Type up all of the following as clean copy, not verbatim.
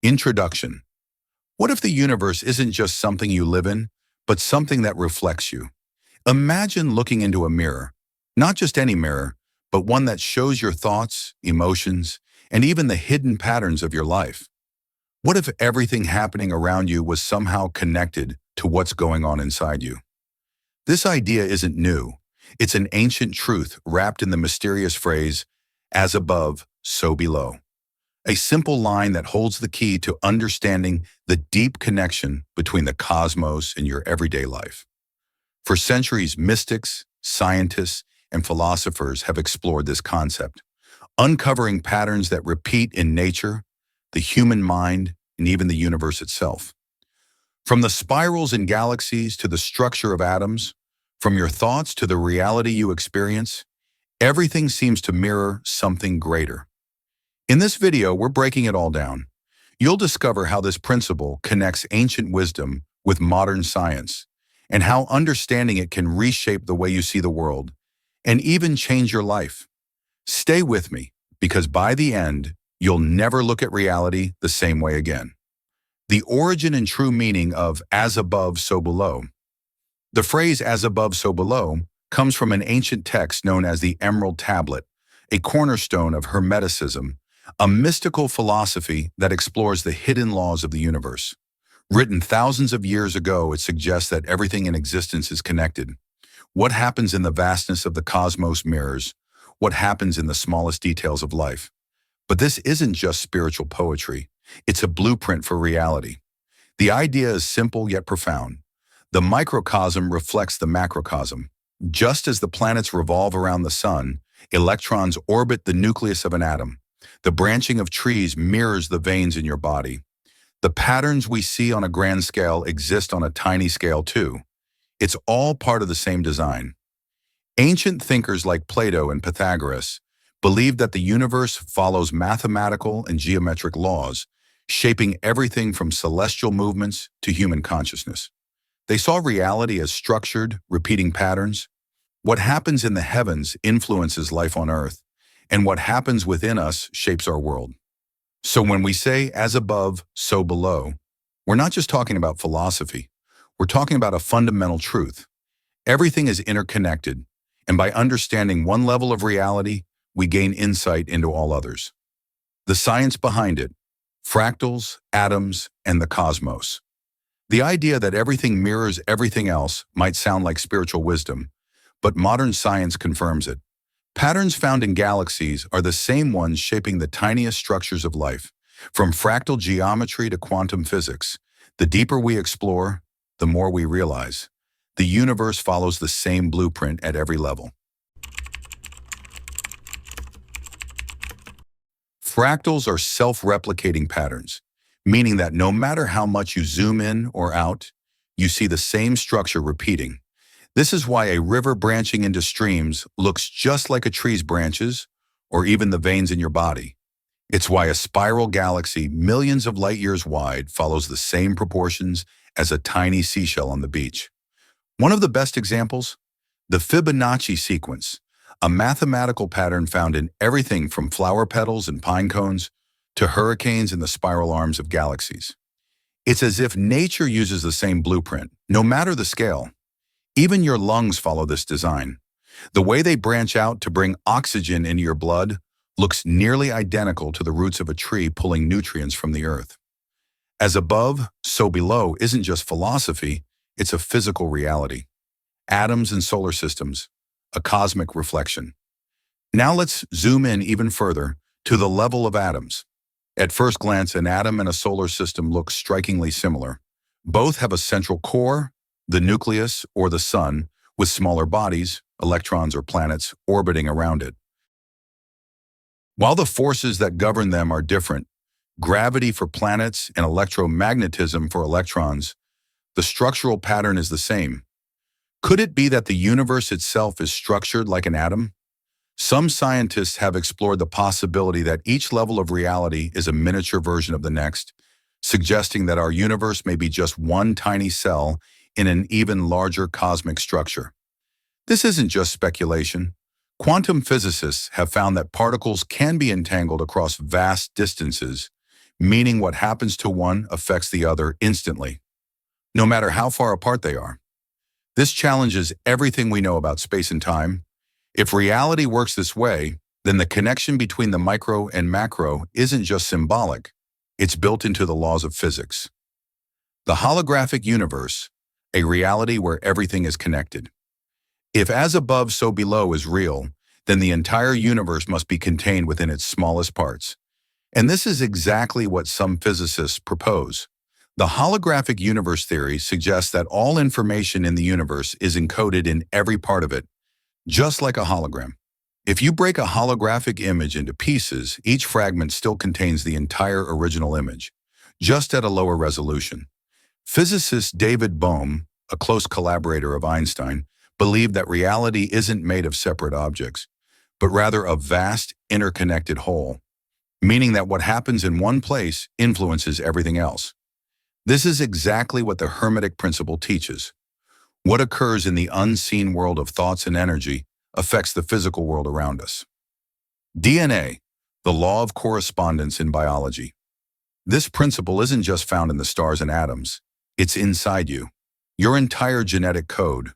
Introduction. What if the universe isn't just something you live in, but something that reflects you? Imagine looking into a mirror, not just any mirror, but one that shows your thoughts, emotions, and even the hidden patterns of your life. What if everything happening around you was somehow connected to what's going on inside you? This idea isn't new. It's an ancient truth wrapped in the mysterious phrase, as above, so below. A simple line that holds the key to understanding the deep connection between the cosmos and your everyday life. For centuries, mystics, scientists, and philosophers have explored this concept, uncovering patterns that repeat in nature, the human mind, and even the universe itself. From the spirals in galaxies to the structure of atoms, from your thoughts to the reality you experience, everything seems to mirror something greater. In this video, we're breaking it all down. You'll discover how this principle connects ancient wisdom with modern science, and how understanding it can reshape the way you see the world, and even change your life. Stay with me, because by the end, you'll never look at reality the same way again. The origin and true meaning of as above, so below. The phrase as above, so below comes from an ancient text known as the Emerald Tablet, a cornerstone of Hermeticism, a mystical philosophy that explores the hidden laws of the universe. Written thousands of years ago, it suggests that everything in existence is connected. What happens in the vastness of the cosmos mirrors what happens in the smallest details of life. But this isn't just spiritual poetry. It's a blueprint for reality. The idea is simple yet profound. The microcosm reflects the macrocosm. Just as the planets revolve around the sun, electrons orbit the nucleus of an atom. The branching of trees mirrors the veins in your body. The patterns we see on a grand scale exist on a tiny scale too. It's all part of the same design. Ancient thinkers like Plato and Pythagoras believed that the universe follows mathematical and geometric laws, shaping everything from celestial movements to human consciousness. They saw reality as structured, repeating patterns. What happens in the heavens influences life on Earth, and what happens within us shapes our world. So when we say as above, so below, we're not just talking about philosophy. We're talking about a fundamental truth. Everything is interconnected, and by understanding one level of reality, we gain insight into all others. The science behind it, fractals, atoms, and the cosmos. The idea that everything mirrors everything else might sound like spiritual wisdom, but modern science confirms it. Patterns found in galaxies are the same ones shaping the tiniest structures of life. From fractal geometry to quantum physics, the deeper we explore, the more we realize. The universe follows the same blueprint at every level. Fractals are self-replicating patterns, meaning that no matter how much you zoom in or out, you see the same structure repeating. This is why a river branching into streams looks just like a tree's branches, or even the veins in your body. It's why a spiral galaxy millions of light years wide follows the same proportions as a tiny seashell on the beach. One of the best examples? The Fibonacci sequence, a mathematical pattern found in everything from flower petals and pine cones to hurricanes in the spiral arms of galaxies. It's as if nature uses the same blueprint, no matter the scale. Even your lungs follow this design. The way they branch out to bring oxygen into your blood looks nearly identical to the roots of a tree pulling nutrients from the earth. As above, so below isn't just philosophy, it's a physical reality. Atoms and solar systems, a cosmic reflection. Now let's zoom in even further to the level of atoms. At first glance, an atom and a solar system look strikingly similar. Both have a central core, the nucleus or the sun, with smaller bodies, electrons or planets, orbiting around it. While the forces that govern them are different, gravity for planets and electromagnetism for electrons, the structural pattern is the same. Could it be that the universe itself is structured like an atom? Some scientists have explored the possibility that each level of reality is a miniature version of the next, suggesting that our universe may be just one tiny cell in an even larger cosmic structure. This isn't just speculation. Quantum physicists have found that particles can be entangled across vast distances, meaning what happens to one affects the other instantly, no matter how far apart they are. This challenges everything we know about space and time. If reality works this way, then the connection between the micro and macro isn't just symbolic, it's built into the laws of physics. The holographic universe, a reality where everything is connected. If as above, so below is real, then the entire universe must be contained within its smallest parts. And this is exactly what some physicists propose. The holographic universe theory suggests that all information in the universe is encoded in every part of it, just like a hologram. If you break a holographic image into pieces, each fragment still contains the entire original image, just at a lower resolution. Physicist David Bohm, a close collaborator of Einstein, believed that reality isn't made of separate objects, but rather a vast, interconnected whole, meaning that what happens in one place influences everything else. This is exactly what the Hermetic principle teaches. What occurs in the unseen world of thoughts and energy affects the physical world around us. DNA, the law of correspondence in biology. This principle isn't just found in the stars and atoms. It's inside you. Your entire genetic code,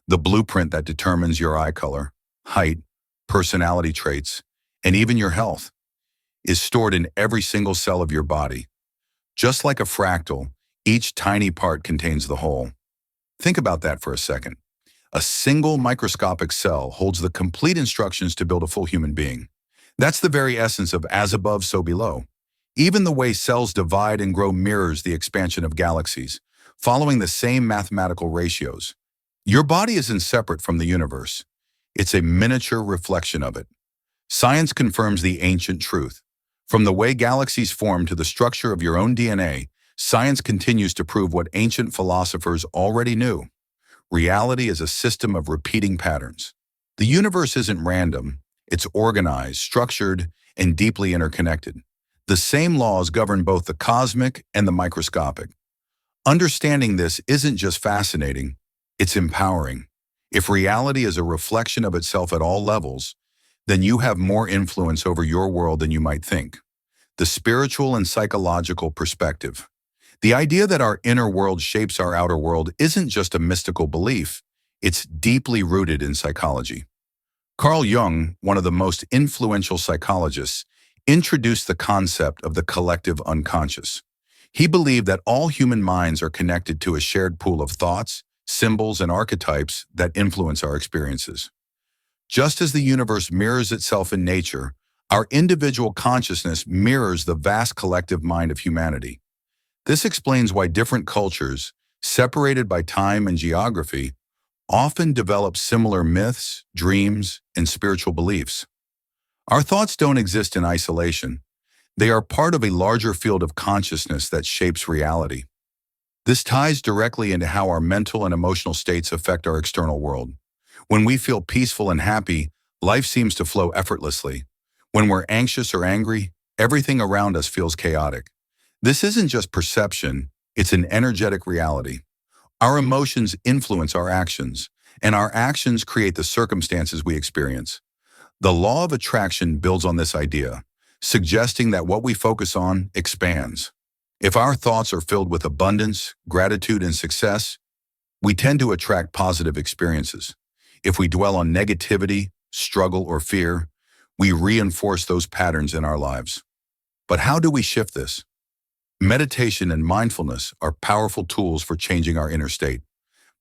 the blueprint that determines your eye color, height, personality traits, and even your health, is stored in every single cell of your body. Just like a fractal, each tiny part contains the whole. Think about that for a second. A single microscopic cell holds the complete instructions to build a full human being. That's the very essence of as above, so below. Even the way cells divide and grow mirrors the expansion of galaxies, following the same mathematical ratios. Your body isn't separate from the universe. It's a miniature reflection of it. Science confirms the ancient truth. From the way galaxies form to the structure of your own DNA, science continues to prove what ancient philosophers already knew. Reality is a system of repeating patterns. The universe isn't random. It's organized, structured, and deeply interconnected. The same laws govern both the cosmic and the microscopic. Understanding this isn't just fascinating, it's empowering. If reality is a reflection of itself at all levels, then you have more influence over your world than you might think. The spiritual and psychological perspective. The idea that our inner world shapes our outer world isn't just a mystical belief, it's deeply rooted in psychology. Carl Jung, one of the most influential psychologists, introduced the concept of the collective unconscious. He believed that all human minds are connected to a shared pool of thoughts, symbols, and archetypes that influence our experiences. Just as the universe mirrors itself in nature, our individual consciousness mirrors the vast collective mind of humanity. This explains why different cultures, separated by time and geography, often develop similar myths, dreams, and spiritual beliefs. Our thoughts don't exist in isolation. They are part of a larger field of consciousness that shapes reality. This ties directly into how our mental and emotional states affect our external world. When we feel peaceful and happy, life seems to flow effortlessly. When we're anxious or angry, everything around us feels chaotic. This isn't just perception, it's an energetic reality. Our emotions influence our actions, and our actions create the circumstances we experience. The law of attraction builds on this idea, suggesting that what we focus on expands. If our thoughts are filled with abundance, gratitude, and success, we tend to attract positive experiences. If we dwell on negativity, struggle, or fear, we reinforce those patterns in our lives. But how do we shift this? Meditation and mindfulness are powerful tools for changing our inner state.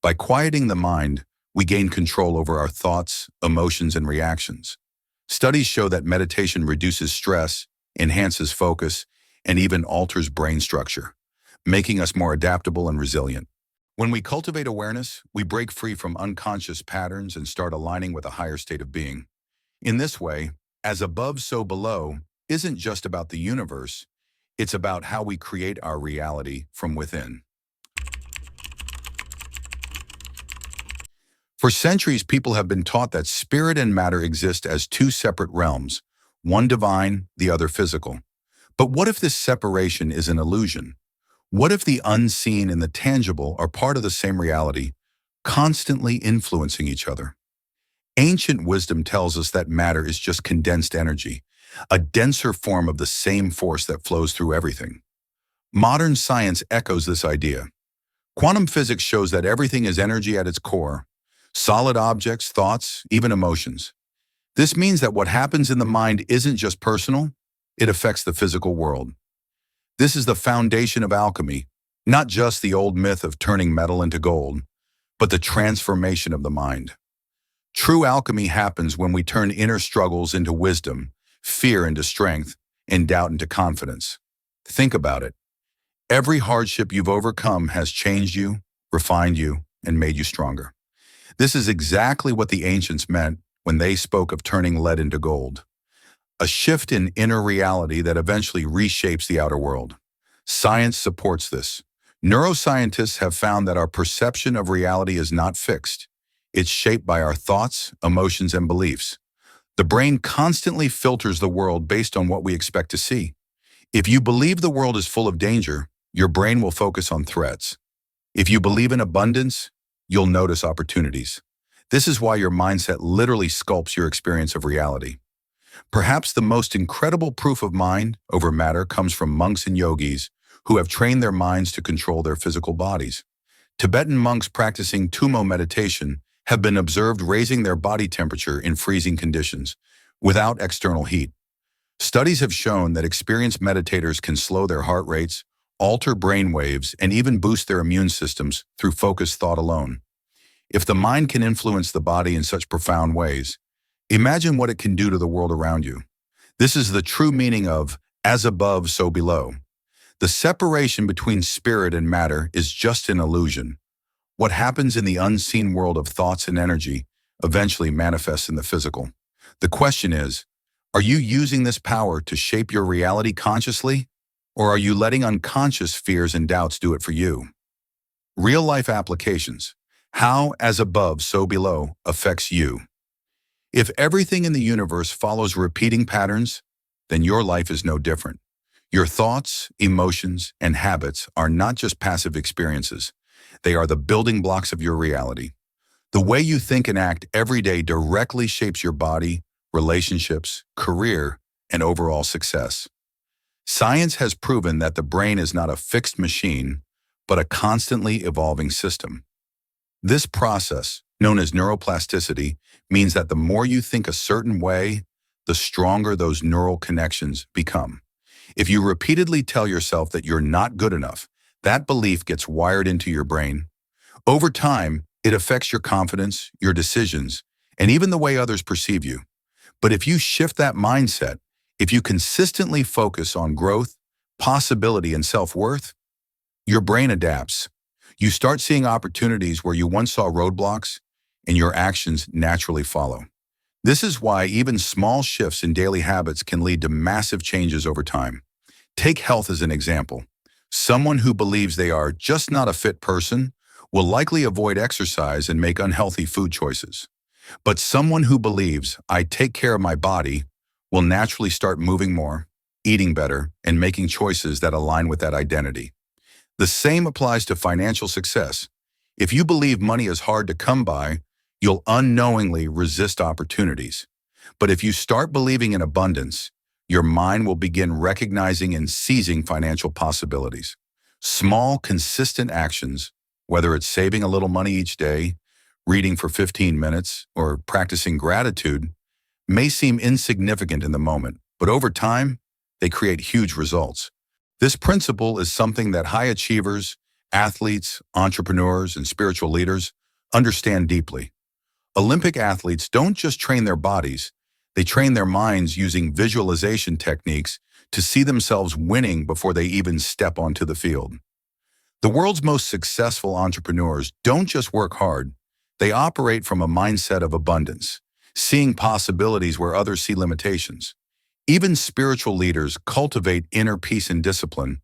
By quieting the mind, we gain control over our thoughts, emotions, and reactions. Studies show that meditation reduces stress, enhances focus, and even alters brain structure, making us more adaptable and resilient. When we cultivate awareness, we break free from unconscious patterns and start aligning with a higher state of being. In this way, as above, so below isn't just about the universe, it's about how we create our reality from within. For centuries, people have been taught that spirit and matter exist as two separate realms, one divine, the other physical. But what if this separation is an illusion? What if the unseen and the tangible are part of the same reality, constantly influencing each other? Ancient wisdom tells us that matter is just condensed energy, a denser form of the same force that flows through everything. Modern science echoes this idea. Quantum physics shows that everything is energy at its core: solid objects, thoughts, even emotions. This means that what happens in the mind isn't just personal, it affects the physical world. This is the foundation of alchemy, not just the old myth of turning metal into gold, but the transformation of the mind. True alchemy happens when we turn inner struggles into wisdom, fear into strength, and doubt into confidence. Think about it. Every hardship you've overcome has changed you, refined you, and made you stronger. This is exactly what the ancients meant when they spoke of turning lead into gold. A shift in inner reality that eventually reshapes the outer world. Science supports this. Neuroscientists have found that our perception of reality is not fixed. It's shaped by our thoughts, emotions, and beliefs. The brain constantly filters the world based on what we expect to see. If you believe the world is full of danger, your brain will focus on threats. If you believe in abundance, you'll notice opportunities. This is why your mindset literally sculpts your experience of reality. Perhaps the most incredible proof of mind over matter comes from monks and yogis who have trained their minds to control their physical bodies. Tibetan monks practicing Tummo meditation have been observed raising their body temperature in freezing conditions without external heat. Studies have shown that experienced meditators can slow their heart rates, alter brain waves, and even boost their immune systems through focused thought alone. If the mind can influence the body in such profound ways, imagine what it can do to the world around you. This is the true meaning of as above, so below. The separation between spirit and matter is just an illusion. What happens in the unseen world of thoughts and energy eventually manifests in the physical. The question is, are you using this power to shape your reality consciously, or are you letting unconscious fears and doubts do it for you? Real-life applications. How as above, so below affects you. If everything in the universe follows repeating patterns, then your life is no different. Your thoughts, emotions, and habits are not just passive experiences. They are the building blocks of your reality. The way you think and act every day directly shapes your body, relationships, career, and overall success. Science has proven that the brain is not a fixed machine, but a constantly evolving system. This process, known as neuroplasticity, means that the more you think a certain way, the stronger those neural connections become. If you repeatedly tell yourself that you're not good enough, that belief gets wired into your brain. Over time, it affects your confidence, your decisions, and even the way others perceive you. But if you shift that mindset, if you consistently focus on growth, possibility, and self-worth, your brain adapts. You start seeing opportunities where you once saw roadblocks, and your actions naturally follow. This is why even small shifts in daily habits can lead to massive changes over time. Take health as an example. Someone who believes they are just not a fit person will likely avoid exercise and make unhealthy food choices. But someone who believes, I take care of my body, will naturally start moving more, eating better, and making choices that align with that identity. The same applies to financial success. If you believe money is hard to come by, you'll unknowingly resist opportunities. But if you start believing in abundance, your mind will begin recognizing and seizing financial possibilities. Small, consistent actions, whether it's saving a little money each day, reading for 15 minutes, or practicing gratitude, may seem insignificant in the moment, but over time, they create huge results. This principle is something that high achievers, athletes, entrepreneurs, and spiritual leaders understand deeply. Olympic athletes don't just train their bodies, they train their minds using visualization techniques to see themselves winning before they even step onto the field. The world's most successful entrepreneurs don't just work hard, they operate from a mindset of abundance, seeing possibilities where others see limitations. Even spiritual leaders cultivate inner peace and discipline,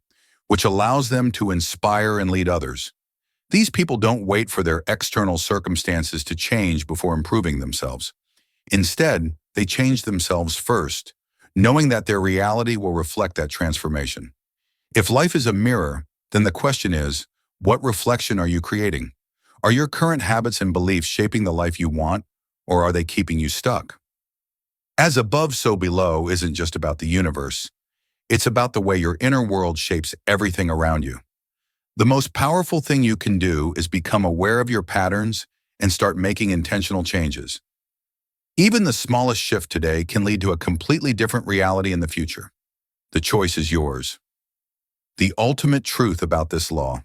which allows them to inspire and lead others. These people don't wait for their external circumstances to change before improving themselves. Instead, they change themselves first, knowing that their reality will reflect that transformation. If life is a mirror, then the question is, what reflection are you creating? Are your current habits and beliefs shaping the life you want, or are they keeping you stuck? As above, so below isn't just about the universe. It's about the way your inner world shapes everything around you. The most powerful thing you can do is become aware of your patterns and start making intentional changes. Even the smallest shift today can lead to a completely different reality in the future. The choice is yours. The ultimate truth about this law.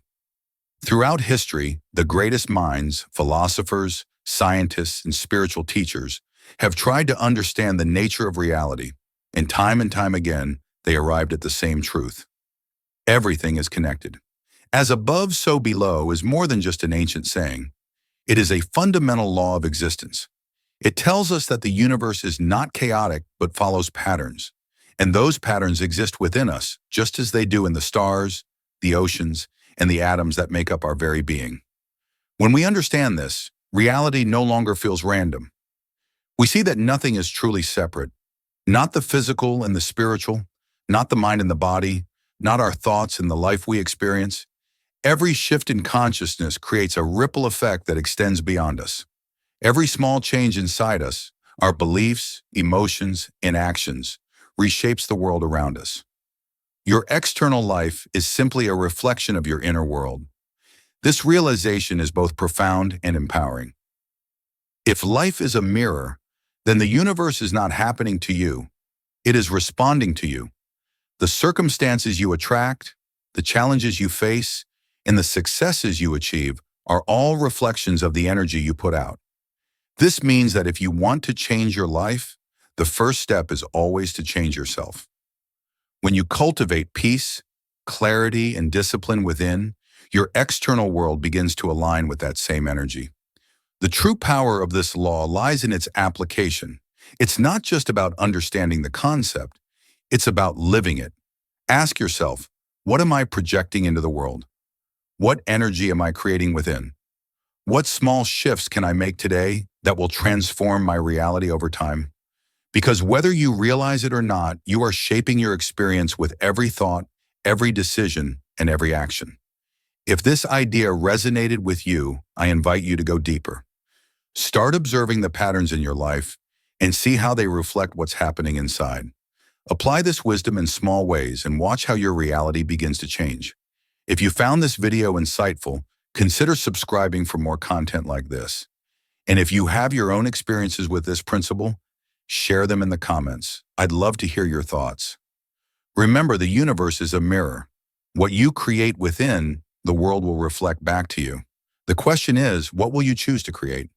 Throughout history, the greatest minds, philosophers, scientists, and spiritual teachers have tried to understand the nature of reality, and time again, they arrived at the same truth. Everything is connected. As above, so below is more than just an ancient saying. It is a fundamental law of existence. It tells us that the universe is not chaotic but follows patterns, and those patterns exist within us just as they do in the stars, the oceans, and the atoms that make up our very being. When we understand this, reality no longer feels random. We see that nothing is truly separate, not the physical and the spiritual, not the mind and the body, not our thoughts and the life we experience. Every shift in consciousness creates a ripple effect that extends beyond us. Every small change inside us, our beliefs, emotions, and actions, reshapes the world around us. Your external life is simply a reflection of your inner world. This realization is both profound and empowering. If life is a mirror, then the universe is not happening to you. It is responding to you. The circumstances you attract, the challenges you face, and the successes you achieve are all reflections of the energy you put out. This means that if you want to change your life, the first step is always to change yourself. When you cultivate peace, clarity, and discipline within, your external world begins to align with that same energy. The true power of this law lies in its application. It's not just about understanding the concept, it's about living it. Ask yourself, what am I projecting into the world? What energy am I creating within? What small shifts can I make today that will transform my reality over time? Because whether you realize it or not, you are shaping your experience with every thought, every decision, and every action. If this idea resonated with you, I invite you to go deeper. Start observing the patterns in your life and see how they reflect what's happening inside. Apply this wisdom in small ways and watch how your reality begins to change. If you found this video insightful, consider subscribing for more content like this. And if you have your own experiences with this principle, share them in the comments. I'd love to hear your thoughts. Remember, the universe is a mirror. What you create within, the world will reflect back to you. The question is, what will you choose to create?